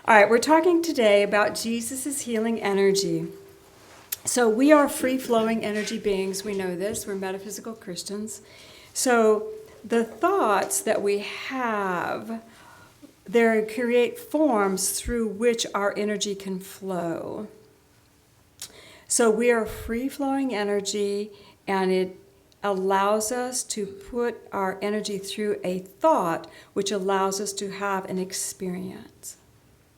All right, we're talking today about Jesus' healing energy. So we are free-flowing energy beings. We know this. We're metaphysical Christians. So the thoughts that we have, they create forms through which our energy can flow. So we are free-flowing energy, and it allows us to put our energy through a thought, which allows us to have an experience.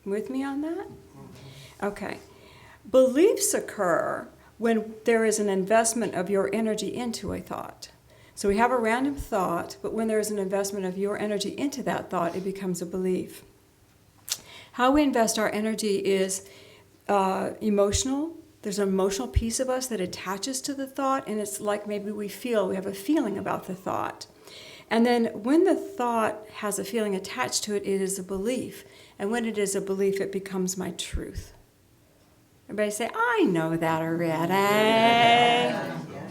With me on that? Okay. Beliefs occur when there is an investment of your energy into a thought. So we have a random thought, but when there is an investment of your energy into that thought, it becomes a belief. How we invest our energy is emotional. There's an emotional piece of us that attaches to the thought, and it's like maybe we have a feeling about the thought. And then when the thought has a feeling attached to it, it is a belief. And when it is a belief, it becomes my truth. Everybody say, I know that already.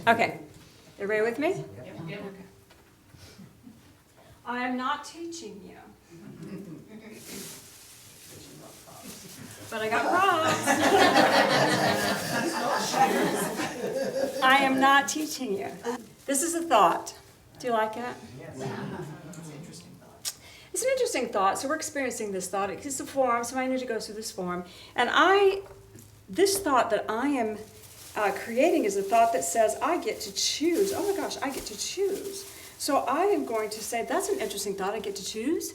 Okay. Everybody with me? Okay. I am not teaching you. But I got props. I am not teaching you. This is a thought. Do you like it? Yes. It's an interesting thought. So we're experiencing this thought. It's a form, so my energy goes through this form. And this thought that I am creating is a thought that says, I get to choose. Oh my gosh, I get to choose. So I am going to say, that's an interesting thought, I get to choose.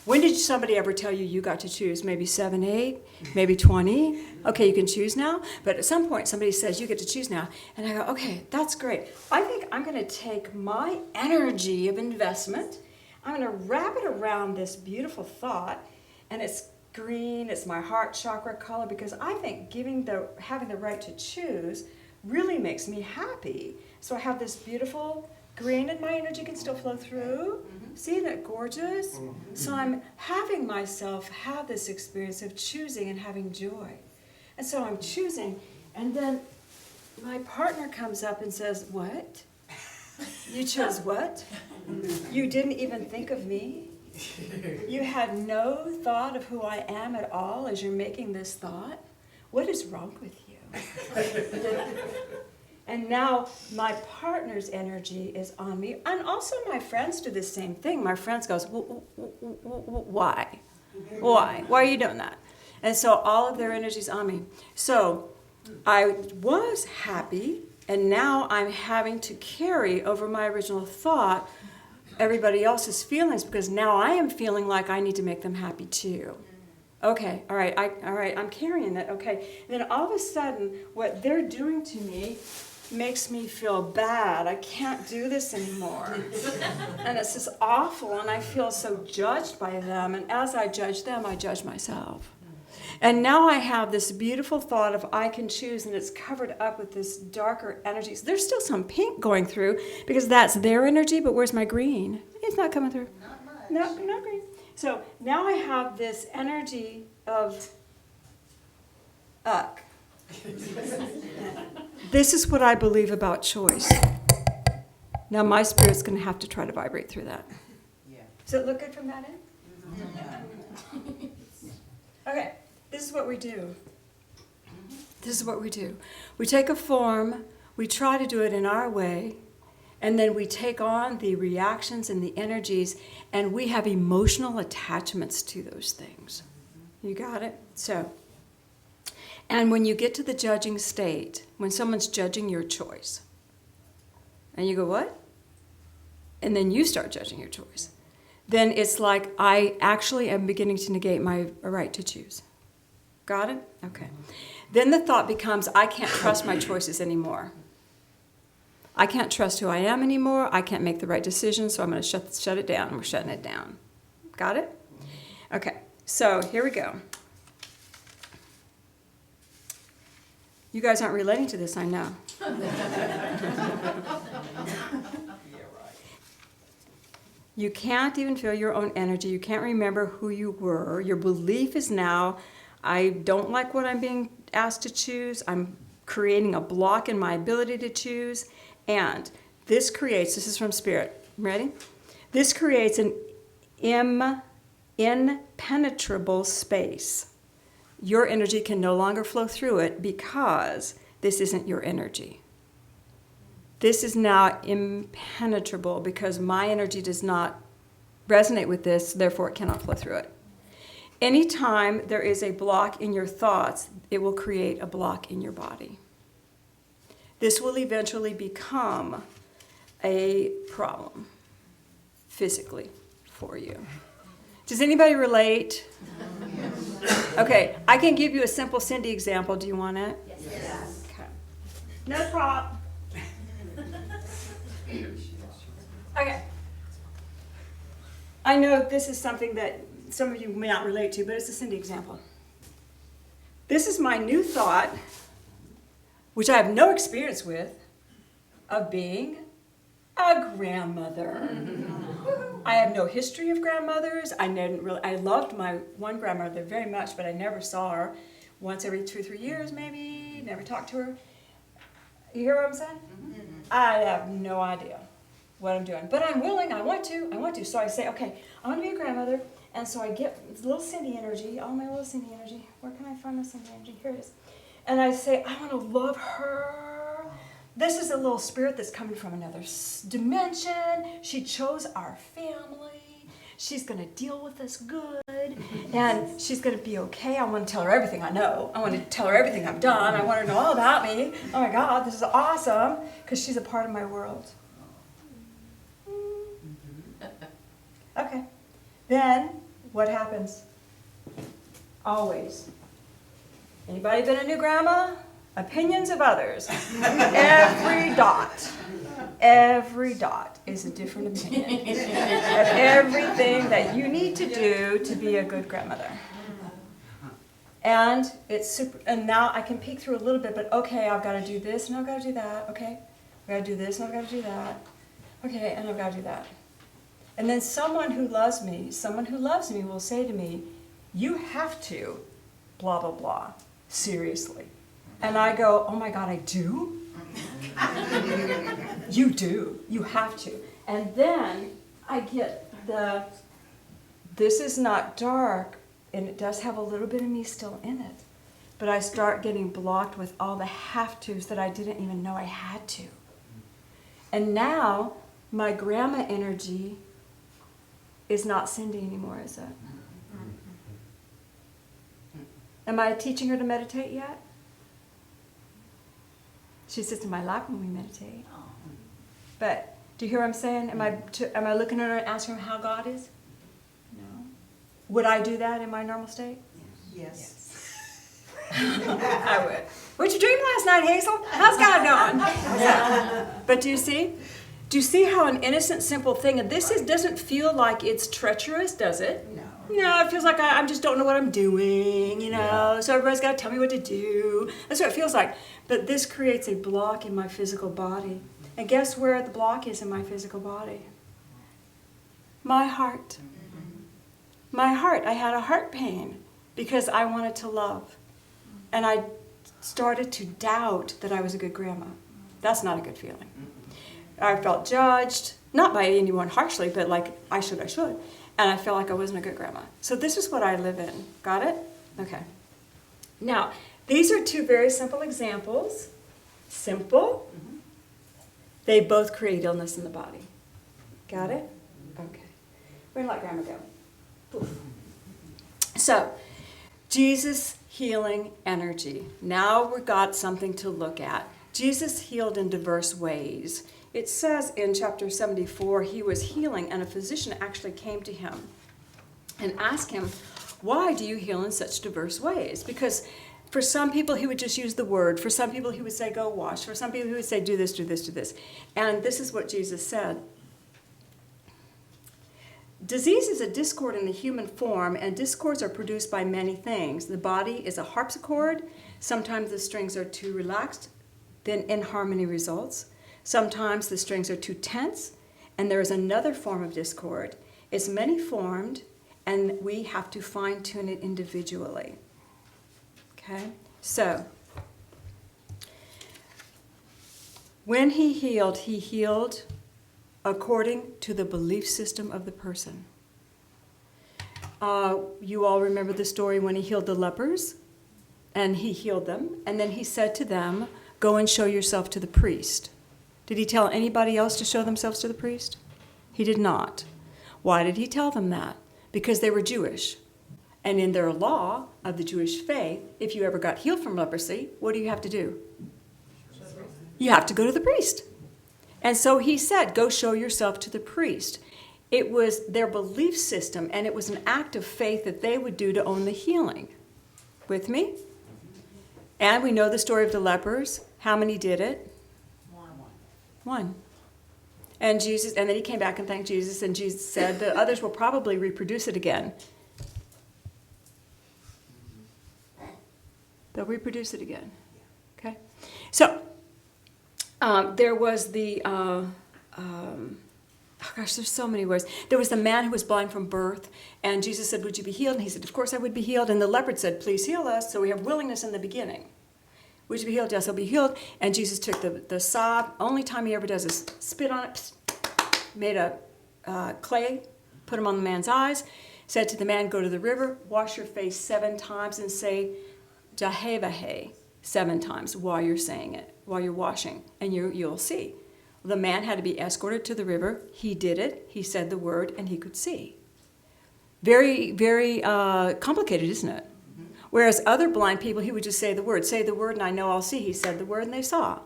When did somebody ever tell you got to choose? Maybe 7, 8, maybe 20. Okay, you can choose now. But at some point, somebody says, you get to choose now. And I go, okay, that's great. I think I'm going to take my energy of investment, I'm going to wrap it around this beautiful thought, and it's green, it's my heart chakra color, because I think having the right to choose really makes me happy. So I have this beautiful green, and my energy can still flow through. See, isn't that gorgeous? So I'm having myself have this experience of choosing and having joy. And so I'm choosing, and then my partner comes up and says, what? You chose what? You didn't even think of me? You had no thought of who I am at all as you're making this thought? What is wrong with you? And now my partner's energy is on me. And also my friends do the same thing. My friends goes, why? Why? Why are you doing that? And so all of their energy's on me. So I was happy, and now I'm having to carry over my original thought everybody else's feelings, because now I am feeling like I need to make them happy too. Okay, all right, I'm carrying that, okay. And then all of a sudden, what they're doing to me makes me feel bad. I can't do this anymore. And it's just awful, and I feel so judged by them. And as I judge them, I judge myself. And now I have this beautiful thought of I can choose, and it's covered up with this darker energy. So there's still some pink going through, because that's their energy, but where's my green? It's not coming through. Not much. No, not green. So now I have this energy of uck. This is what I believe about choice. Now my spirit's going to have to try to vibrate through that. Yeah. Does it look good from that end? Okay, this is what we do. This is what we do. We take a form, we try to do it in our way, and then we take on the reactions and the energies, and we have emotional attachments to those things. You got it? So, and when you get to the judging state, when someone's judging your choice, and you go, what? And then you start judging your choice. Then it's like I actually am beginning to negate my right to choose. Got it? Okay. Then the thought becomes, I can't trust my choices anymore. I can't trust who I am anymore. I can't make the right decision, so I'm going to shut it down. We're shutting it down. Got it? Okay. So here we go. You guys aren't relating to this, I know. You can't even feel your own energy. You can't remember who you were. Your belief is now, I don't like what I'm being asked to choose. I'm creating a block in my ability to choose. And this is from Spirit. Ready? This creates an impenetrable space. your energy can no longer flow through it because this isn't your energy. This is now impenetrable because my energy does not resonate with this, therefore it cannot flow through it. Anytime there is a block in your thoughts, it will create a block in your body. This will eventually become a problem physically for you. Does anybody relate? Okay, I can give you a simple Cindy example. Do you want it? Yes. Okay. No problem. Okay. I know this is something that some of you may not relate to, but it's a Cindy example. This is my new thought, which I have no experience with, of being a grandmother. I have no history of grandmothers. I loved my one grandmother very much, but I never saw her. Once every 2 or 3 years, maybe. Never talked to her. You hear what I'm saying? I have no idea what I'm doing, but I'm willing. I want to. So I say, okay, I want to be a grandmother, and so I get little Cindy energy. Oh, my little Cindy energy. Where can I find my Cindy energy? Here it is. And I say, I want to love her. This is a little spirit that's coming from another dimension. She chose our family. She's going to deal with us good. And she's going to be okay. I want to tell her everything I know. I want to tell her everything I've done. I want her to know all about me. Oh my God, this is awesome. Because she's a part of my world. Okay. Then, what happens? Always. Anybody been a new grandma? Opinions of others. Every dot is a different opinion of everything that you need to do to be a good grandmother. And it's super, and now I can peek through a little bit, but okay, I've got to do this and I've got to do that. Okay, I've got to do this and I've got to do that. Okay, and I've got to do that. And then someone who loves me will say to me, you have to, blah, blah, blah, seriously. And I go, oh my God, I do? You do. You have to. And then I get this is not dark, and it does have a little bit of me still in it. But I start getting blocked with all the have-tos that I didn't even know I had to. And now my grandma energy is not Cindy anymore, is it? Am I teaching her to meditate yet? She sits in my lap when we meditate. But do you hear what I'm saying? Am I looking at her and asking her how God is? No. Would I do that in my normal state? Yes. I would. What'd you dream last night, Hazel? How's God going? Yeah. But do you see? Do you see how an innocent, simple thing, and doesn't feel like it's treacherous, does it? No. No, it feels like I just don't know what I'm doing, so everybody's got to tell me what to do. That's what it feels like. But this creates a block in my physical body. And guess where the block is in my physical body? My heart. My heart. I had a heart pain because I wanted to love. And I started to doubt that I was a good grandma. That's not a good feeling. I felt judged, not by anyone harshly, but like I should. And I felt like I wasn't a good grandma. So this is what I live in. Got it? Okay. Now, these are two very simple examples. Simple. They both create illness in the body. Got it? Okay. Where did let grandma go? Poof. So, Jesus healing energy. Now we've got something to look at. Jesus healed in diverse ways. It says in chapter 74, he was healing, and a physician actually came to him and asked him, why do you heal in such diverse ways? Because for some people, he would just use the word. For some people, he would say, go wash. For some people, he would say, do this, do this, do this. And this is what Jesus said. Disease is a discord in the human form, and discords are produced by many things. The body is a harpsichord. Sometimes the strings are too relaxed, then inharmony results. Sometimes the strings are too tense, and there is another form of discord. It's many-formed, and we have to fine-tune it individually. Okay? So, when he healed according to the belief system of the person. You all remember the story when he healed the lepers? and he healed them. And then he said to them, go and show yourself to the priest. Did he tell anybody else to show themselves to the priest? He did not. Why did he tell them that? Because they were Jewish. And in their law of the Jewish faith, if you ever got healed from leprosy, what do you have to do? You have to go to the priest. And so he said, go show yourself to the priest. It was their belief system, and it was an act of faith that they would do to own the healing. With me? And we know the story of the lepers. How many did it? One. And then he came back and thanked Jesus, and Jesus said the others will probably reproduce it again. They'll reproduce it again. Okay? So, there was there's so many words. There was the man who was blind from birth, and Jesus said, would you be healed? And he said, of course I would be healed. And the leopard said, please heal us. So we have willingness in the beginning. Would you be healed? Yes, I'll be healed. And Jesus took the sod. Only time he ever does is spit on it, made a clay, put him on the man's eyes, said to the man, go to the river, wash your face 7 times, and say, Jahevahe, 7 times while you're saying it, while you're washing, and you'll see. The man had to be escorted to the river. He did it. He said the word, and he could see. Very, very complicated, isn't it? Whereas other blind people, he would just say the word, and I know I'll see. He said the word, and they saw.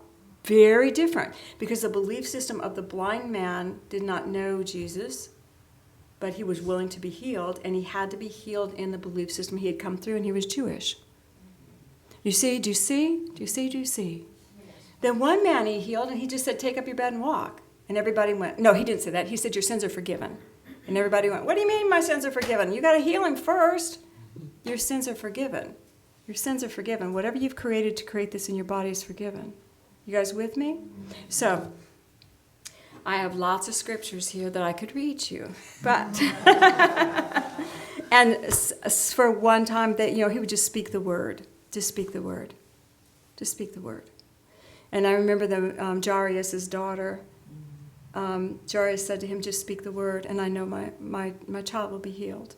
Very different, because the belief system of the blind man did not know Jesus, but he was willing to be healed, and he had to be healed in the belief system he had come through, and he was Jewish. You see? Do you see? Do you see? Do you see? Then one man he healed, and he just said, take up your bed and walk. And everybody went, no, he didn't say that. He said, your sins are forgiven. And everybody went, what do you mean my sins are forgiven? You got to heal him first. Your sins are forgiven. Your sins are forgiven. Whatever you've created to create this in your body is forgiven. You guys with me? So, I have lots of scriptures here that I could read you. But, and for one time that, he would just speak the word. Just speak the word. Just speak the word. And I remember Jairus' daughter, Jairus said to him, just speak the word, and I know my child will be healed.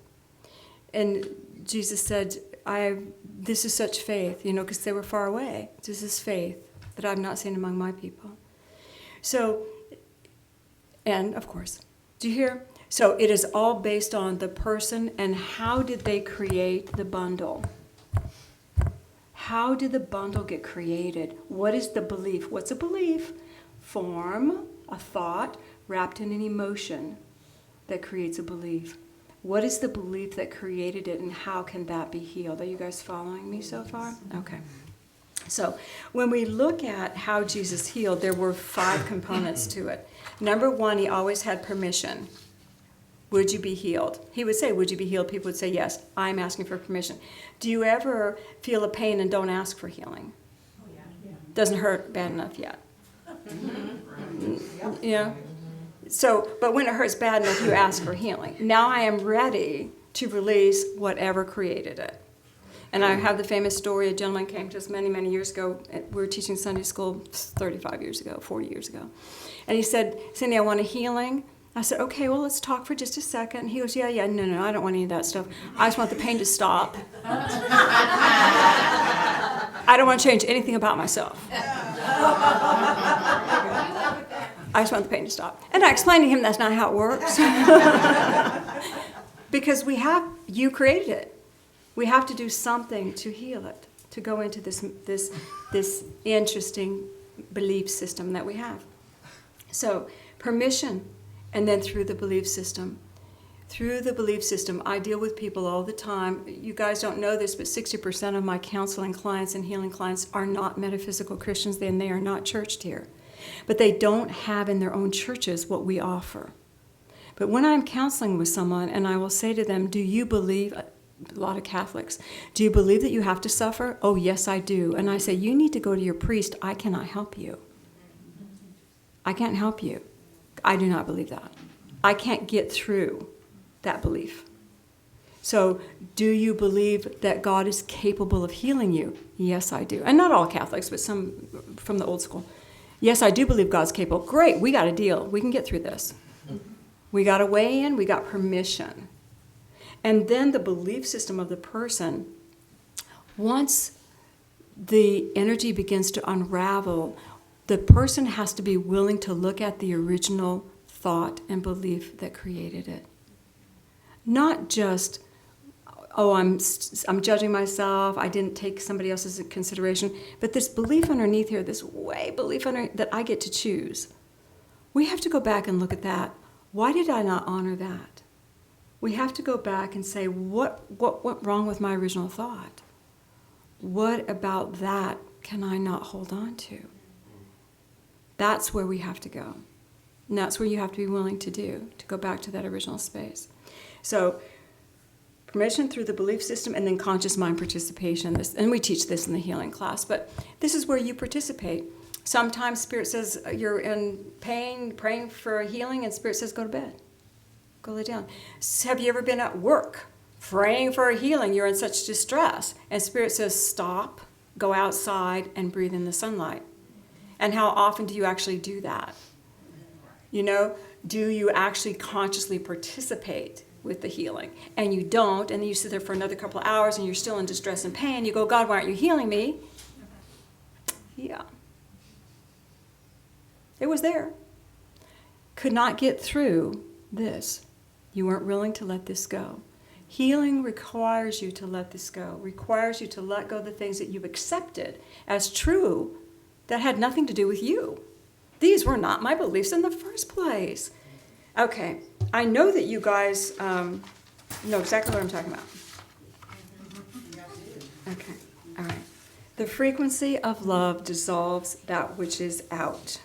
And Jesus said, this is such faith, because they were far away. This is faith that I've not seen among my people. So, and of course, do you hear? So it is all based on the person and how did they create the bundle? How did the bundle get created? What is the belief? What's a belief? Form, a thought, wrapped in an emotion that creates a belief. What is the belief that created it, and how can that be healed? Are you guys following me so far? Okay. So when we look at how Jesus healed, there were 5 components to it. Number 1, he always had permission. Would you be healed? He would say, would you be healed? People would say, yes, I'm asking for permission. Do you ever feel a pain and don't ask for healing? Oh, yeah. Doesn't hurt bad enough yet. Yeah. So, but when it hurts bad enough, you ask for healing. Now I am ready to release whatever created it. And I have the famous story, a gentleman came to us many, many years ago. We were teaching Sunday school 35 years ago, 40 years ago. And he said, Cindy, I want a healing. I said, okay, well, let's talk for just a second. He goes, yeah, no, I don't want any of that stuff. I just want the pain to stop. I don't want to change anything about myself. I just want the pain to stop. And I explained to him that's not how it works. Because you created it. We have to do something to heal it, to go into this interesting belief system that we have. So, permission. And then through the belief system. Through the belief system, I deal with people all the time. You guys don't know this, but 60% of my counseling clients and healing clients are not metaphysical Christians, and they are not churched here. But they don't have in their own churches what we offer. But when I'm counseling with someone, and I will say to them, do you believe, a lot of Catholics, do you believe that you have to suffer? Oh, yes, I do. And I say, you need to go to your priest. I cannot help you. I can't help you. I do not believe that. I can't get through that belief. So, do you believe that God is capable of healing you? Yes, I do. And not all Catholics, but some from the old school. Yes, I do believe God's capable. Great, we got a deal. We can get through this. We got a way in, we got permission. And then the belief system of the person, once the energy begins to unravel, the person has to be willing to look at the original thought and belief that created it. Not just, oh, I'm judging myself, I didn't take somebody else's consideration, but this belief underneath here, this belief that I get to choose. We have to go back and look at that. Why did I not honor that? We have to go back and say, what went wrong with my original thought? What about that can I not hold on to? That's where we have to go. And that's where you have to be willing to go back to that original space. So, permission through the belief system and then conscious mind participation. And we teach this in the healing class, but this is where you participate. Sometimes Spirit says you're in pain, praying for healing, and Spirit says go to bed. Go lay down. Have you ever been at work praying for a healing? You're in such distress, and Spirit says stop, go outside, and breathe in the sunlight. And how often do you actually do that? You know, do you actually consciously participate with the healing? And you don't, and then you sit there for another couple of hours, and you're still in distress and pain. You go, God, why aren't you healing me? Yeah. It was there. Could not get through this. You weren't willing to let this go. Healing requires you to let this go, requires you to let go of the things that you've accepted as true that had nothing to do with you. These were not my beliefs in the first place. Okay, I know that you guys know exactly what I'm talking about. Okay, all right. The frequency of love dissolves that which is out.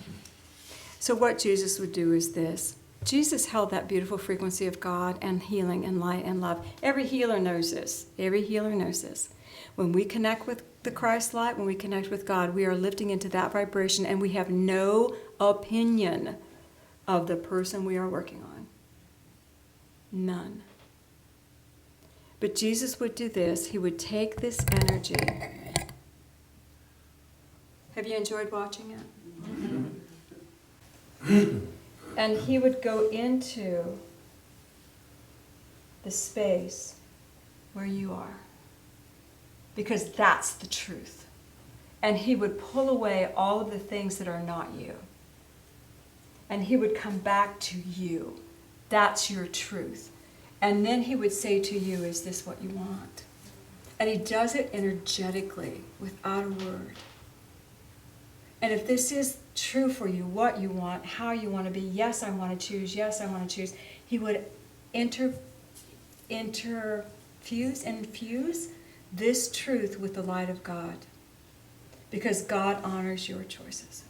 So what Jesus would do is this. Jesus held that beautiful frequency of God and healing and light and love. Every healer knows this. Every healer knows this. When we connect with the Christ light, when we connect with God, we are lifting into that vibration, and we have no opinion of the person we are working on. None. But Jesus would do this. He would take this energy. Have you enjoyed watching it? And he would go into the space where you are. Because that's the truth. And he would pull away all of the things that are not you. And he would come back to you. That's your truth. And then he would say to you, is this what you want? And he does it energetically, without a word. And if this is true for you, what you want, how you want to be, yes, I want to choose, yes, I want to choose, he would infuse this truth with the light of God. Because God honors your choices.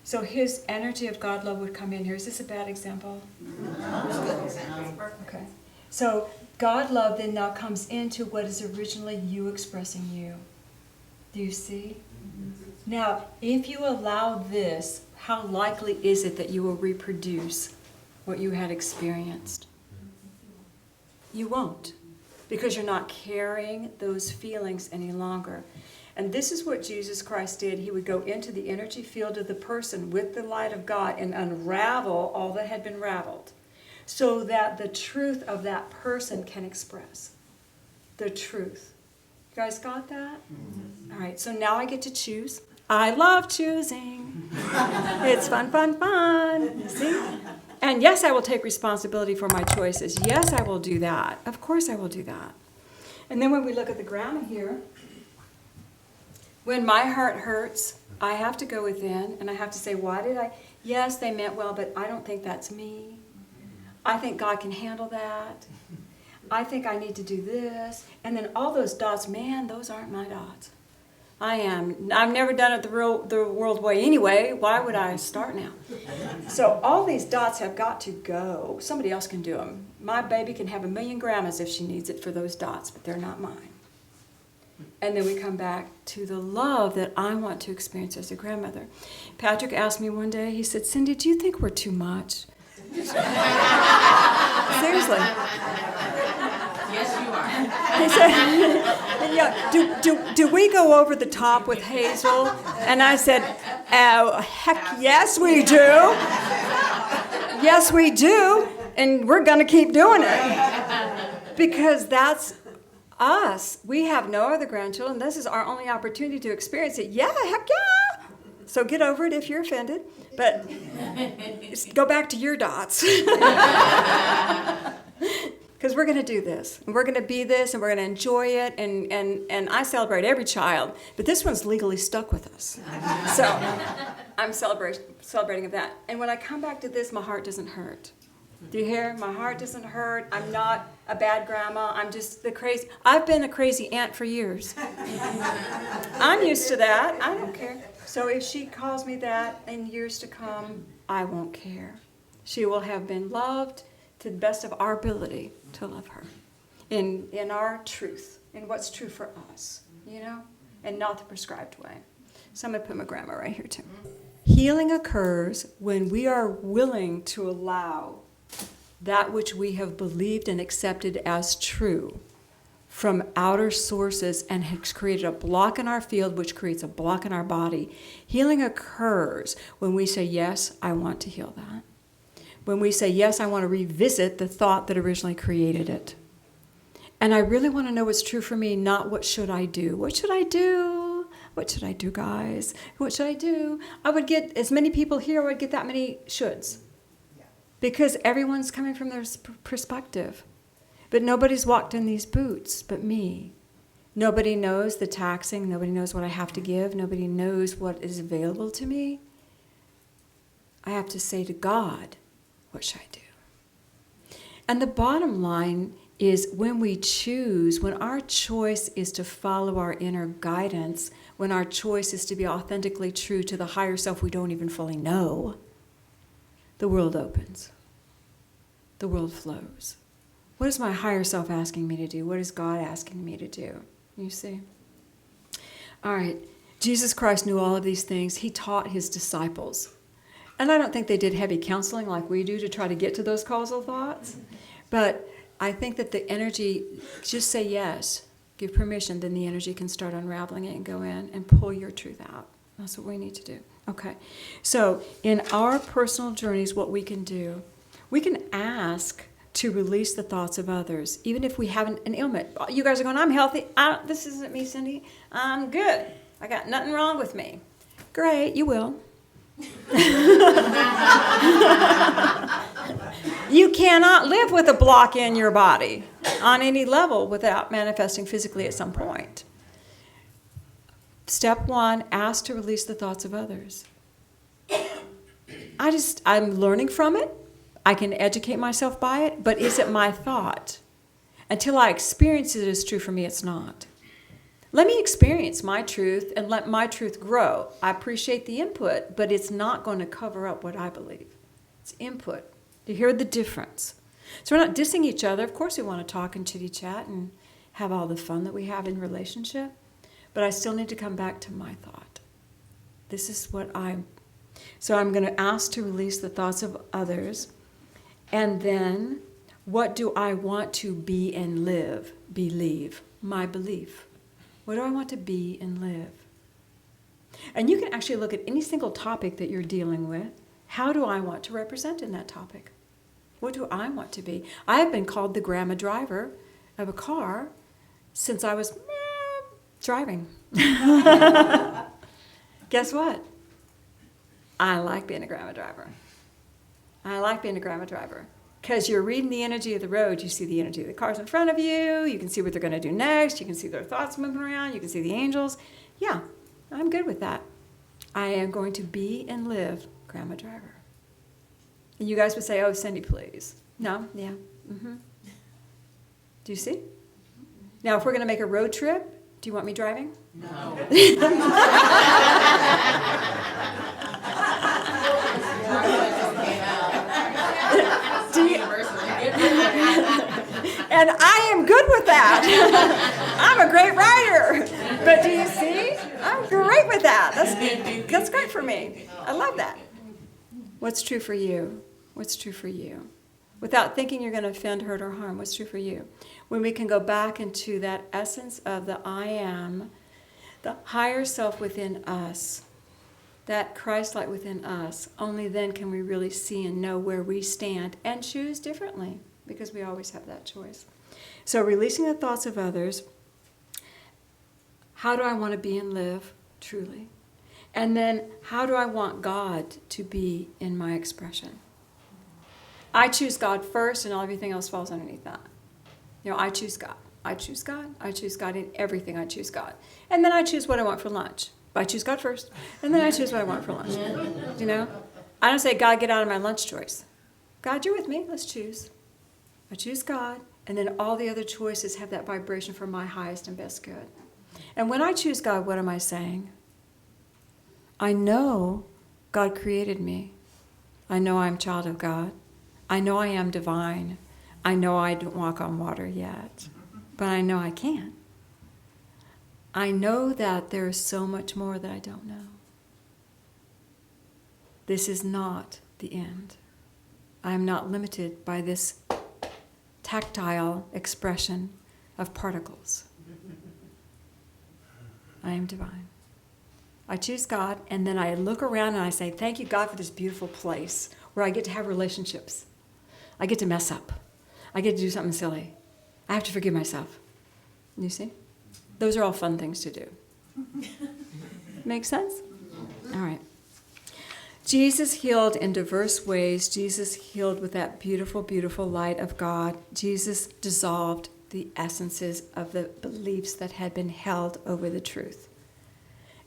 So his energy of God love would come in here. Is this a bad example? No. Okay. So God love then now comes into what is originally you expressing you. Do you see? Now, if you allow this, how likely is it that you will reproduce what you had experienced? You won't, because you're not carrying those feelings any longer. And this is what Jesus Christ did. He would go into the energy field of the person with the light of God and unravel all that had been raveled, so that the truth of that person can express the truth. You guys got that? Mm-hmm. All right, so now I get to choose. I love choosing. It's fun, fun, fun. You see? And yes, I will take responsibility for my choices. Yes, I will do that. Of course I will do that. And then when we look at the grammar here, when my heart hurts, I have to go within and I have to say, why did I? Yes, they meant well, but I don't think that's me. I think God can handle that. I think I need to do this. And then all those dots, man, those aren't my dots. I've never done it the world way anyway. Why would I start now? So all these dots have got to go. Somebody else can do them. My baby can have 1,000,000 grandmas if she needs it for those dots, but they're not mine. And then we come back to the love that I want to experience as a grandmother. Patrick asked me one day, he said, Cindy, do you think we're too much? Seriously. Yes, you are. He said, yeah, do we go over the top with Hazel? And I said, oh, heck yes we do. Yes we do. And we're going to keep doing it. Because us, we have no other grandchildren. This is our only opportunity to experience it. Yeah, heck yeah. So get over it if you're offended. But just go back to your dots. Because we're going to do this. And we're going to be this, and we're going to enjoy it. And I celebrate every child. But this one's legally stuck with us. So I'm celebrating of that. And when I come back to this, my heart doesn't hurt. Do you hear? My heart doesn't hurt. I'm not a bad grandma. I'm just I've been a crazy aunt for years. I'm used to that. I don't care. So if she calls me that in years to come, I won't care. She will have been loved to the best of our ability to love her. In our truth, in what's true for us, and not the prescribed way. So I'm going to put my grandma right here too. Healing occurs when we are willing to allow that which we have believed and accepted as true from outer sources and has created a block in our field, which creates a block in our body. Healing occurs when we say, yes, I want to heal that. When we say, yes, I want to revisit the thought that originally created it. And I really want to know what's true for me, not what should I do. What should I do? What should I do, guys? What should I do? I would get, as many people here, I would get that many shoulds. Because everyone's coming from their perspective. But nobody's walked in these boots but me. Nobody knows the taxing. Nobody knows what I have to give. Nobody knows what is available to me. I have to say to God, what should I do? And the bottom line is when our choice is to follow our inner guidance, when our choice is to be authentically true to the higher self we don't even fully know, the world opens. The world flows. What is my higher self asking me to do? What is God asking me to do? You see? All right. Jesus Christ knew all of these things. He taught his disciples. And I don't think they did heavy counseling like we do to try to get to those causal thoughts. But I think that the energy, just say yes, give permission, then the energy can start unraveling it and go in and pull your truth out. That's what we need to do. Okay. So in our personal journeys, what we can do, we can ask to release the thoughts of others, even if we have an ailment. You guys are going, I'm healthy. This isn't me, Cindy. I'm good. I got nothing wrong with me. Great, you will. You cannot live with a block in your body on any level without manifesting physically at some point. Step 1, ask to release the thoughts of others. I'm learning from it. I can educate myself by it, but is it my thought? Until I experience it as true for me, it's not. Let me experience my truth and let my truth grow. I appreciate the input, but it's not going to cover up what I believe. It's input. Do you hear the difference? So we're not dissing each other. Of course we want to talk and chitty-chat and have all the fun that we have in relationship, but I still need to come back to my thought. This is so I'm going to ask to release the thoughts of others, and then what do I want to be and live, believe, my belief. What do I want to be and live? And you can actually look at any single topic that you're dealing with. How do I want to represent in that topic? What do I want to be? I have been called the grandma driver of a car since I was driving. Guess what? I like being a grandma driver. I like being a grandma driver. Because you're reading the energy of the road. You see the energy of the cars in front of you. You can see what they're going to do next. You can see their thoughts moving around. You can see the angels. Yeah, I'm good with that. I am going to be and live grandma driver. And you guys would say, oh, Cindy, please. No? Yeah. Mm-hmm. Do you see? Now, if we're going to make a road trip, do you want me driving? No. And I am good with that. I'm a great writer. But do you see? I'm great with that. That's great for me. I love that. What's true for you? What's true for you? Without thinking you're going to offend, hurt, or harm, what's true for you? When we can go back into that essence of the I am, the higher self within us, that Christ-like within us, only then can we really see and know where we stand and choose differently, because we always have that choice. So releasing the thoughts of others. How do I want to be and live truly? And then how do I want God to be in my expression? I choose God first, and everything else falls underneath that. I choose God. I choose God. I choose God in everything. I choose God. And then I choose what I want for lunch. But I choose God first, and then I choose what I want for lunch. I don't say, God, get out of my lunch choice. God, you're with me. Let's choose. I choose God, and then all the other choices have that vibration for my highest and best good. And when I choose God, what am I saying? I know God created me. I know I'm a child of God. I know I am divine. I know I don't walk on water yet, but I know I can. I know that there is so much more that I don't know. This is not the end. I am not limited by this tactile expression of particles. I am divine. I choose God, and then I look around and I say, thank you, God, for this beautiful place where I get to have relationships. I get to mess up. I get to do something silly. I have to forgive myself. You see? Those are all fun things to do. Make sense? All right. Jesus healed in diverse ways. Jesus healed with that beautiful, beautiful light of God. Jesus dissolved the essences of the beliefs that had been held over the truth.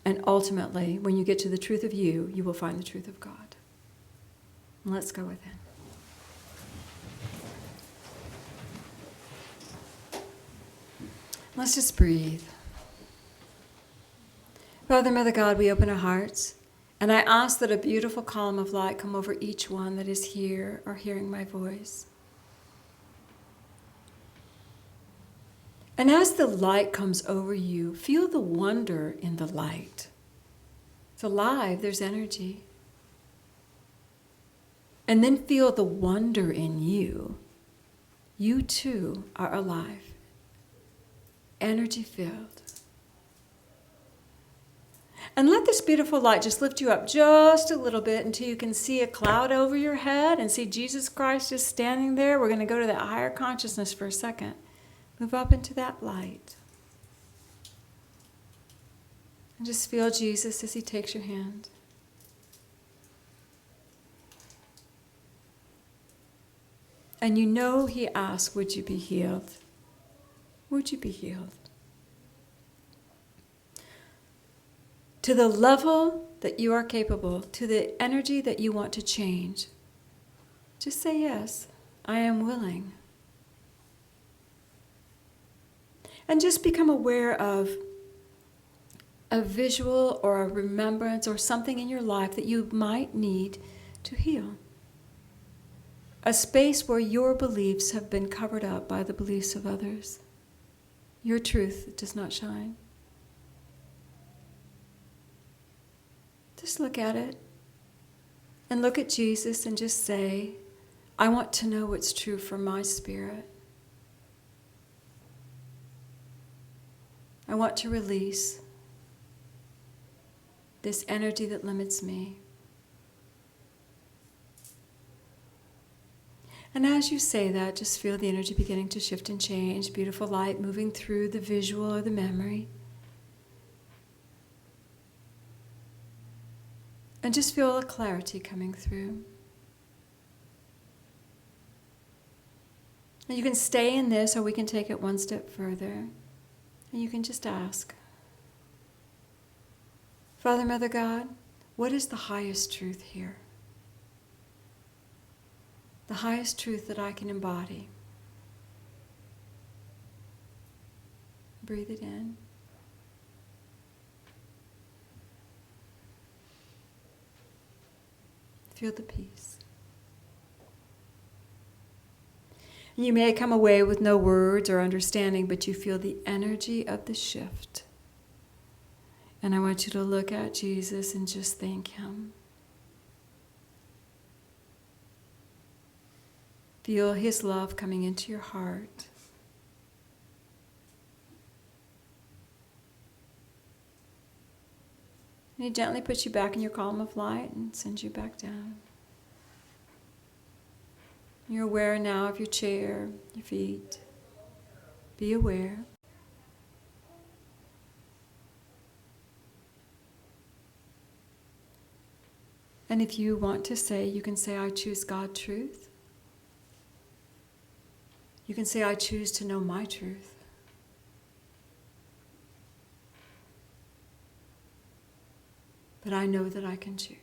And ultimately, when you get to the truth of you, you will find the truth of God. Let's go with it. Let's just breathe. Father, Mother God, we open our hearts, and I ask that a beautiful column of light come over each one that is here or hearing my voice. And as the light comes over you, feel the wonder in the light. It's alive, there's energy. And then feel the wonder in you. You too are alive, energy filled. And let this beautiful light just lift you up just a little bit until you can see a cloud over your head and see Jesus Christ just standing there. We're going to go to that higher consciousness for a second. Move up into that light. And just feel Jesus as he takes your hand. And you know he asks, would you be healed? Would you be healed? To the level that you are capable, to the energy that you want to change, just say yes, I am willing. And just become aware of a visual or a remembrance or something in your life that you might need to heal. A space where your beliefs have been covered up by the beliefs of others. Your truth does not shine. Just look at it and look at Jesus and just say, I want to know what's true for my spirit. I want to release this energy that limits me. And as you say that, just feel the energy beginning to shift and change, beautiful light moving through the visual or the memory. And just feel a clarity coming through. And you can stay in this, or we can take it one step further. And you can just ask, Father, Mother God, what is the highest truth here? The highest truth that I can embody. Breathe it in. Feel the peace. You may come away with no words or understanding, but you feel the energy of the shift. And I want you to look at Jesus and just thank him. Feel his love coming into your heart. And he gently puts you back in your column of light and sends you back down. You're aware now of your chair, your feet, Be aware. And if you want to say, you can say, I choose God truth. You can say, I choose to know my truth. But I know that I can choose.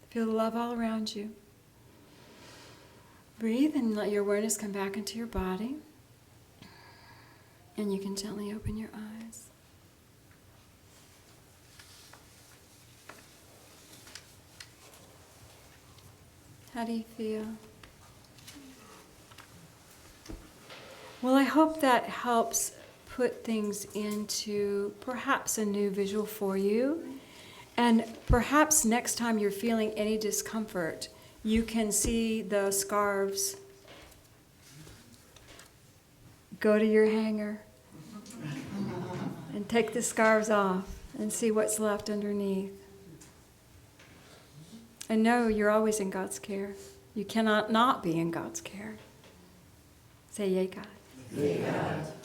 Feel the love all around you. Breathe and let your awareness come back into your body. And you can gently open your eyes. How do you feel? Well, I hope that helps put things into perhaps a new visual for you. And perhaps next time you're feeling any discomfort, you can see the scarves. Go to your hanger and take the scarves off and see what's left underneath. And know you're always in God's care. You cannot not be in God's care. Say, yay, God. Yay, God.